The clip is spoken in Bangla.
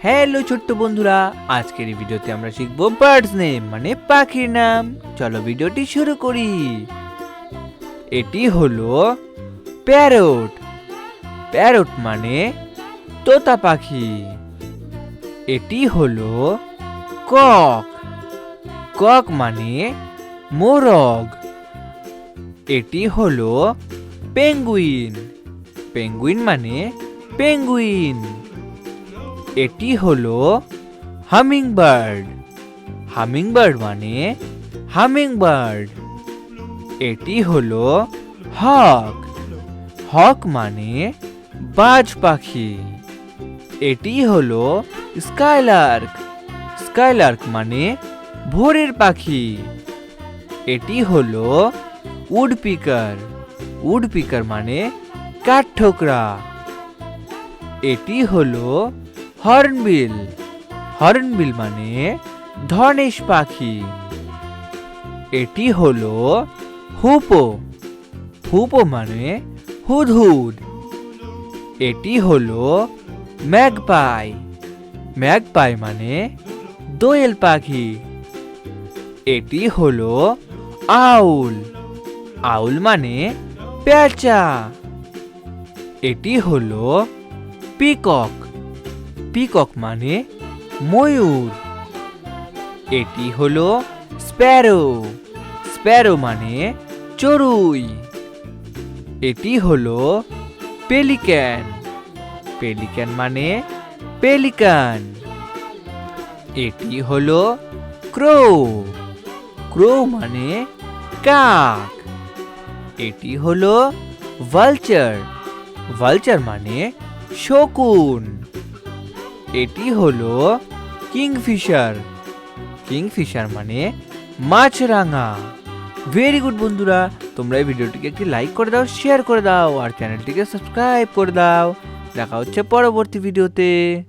হ্যালো ছোট্ট বন্ধুরা, আজকের এই ভিডিওতে আমরা শিখব বার্ডস নেম মানে পাখির নাম। চলো ভিডিওটি শুরু করি। এটি হলো প্যারট। প্যারট মানে তোতা পাখি। এটি হলো কক। কক মানে মোরগ। এটি হলো পেঙ্গুইন। পেঙ্গুইন মানে পেঙ্গুইন। এটি হলো হামিংবার্ড। হামিংবার্ড মানে হামিংবার্ড। এটি হলো হক। হক মানে বাজ পাখি। এটি হলো স্কাইলার্ক। স্কাইলার্ক মানে ভোরের পাখি। এটি হলো উডপিকার। উডপিকার মানে কাঠঠোকরা। এটি হলো হর্নবিল। হর্নবিল মানে ধনেশ পাখি। এটি হলো হুপো। হুপো মানে হুদহুদ। এটি হলো ম্যাগপাই। ম্যাগপাই মানে দোয়েল পাখি। এটি হলো আউল। আউল মানে পেঁচা। এটি হলো পিকক। পিকক মানে ময়ূর। এটি হলো স্প্যারো। স্প্যারো মানে চড়ুই। এটি হলো পেলিক্যান। পেলিক্যান মানে পেলিকান। এটি হলো ক্রো। ক্রো মানে কাক। এটি হলো ভালচার। ভালচার মানে শকুন। এটি হলো কিংফিশার। কিংফিশার মানে মাছরাঙা। ভেরি গুড বন্ধুরা, তোমরা এই ভিডিওটিকে একটি লাইক করে দাও, শেয়ার করে দাও আর চ্যানেলটিকে সাবস্ক্রাইব করে দাও। দেখা হচ্ছে পরবর্তী ভিডিওতে।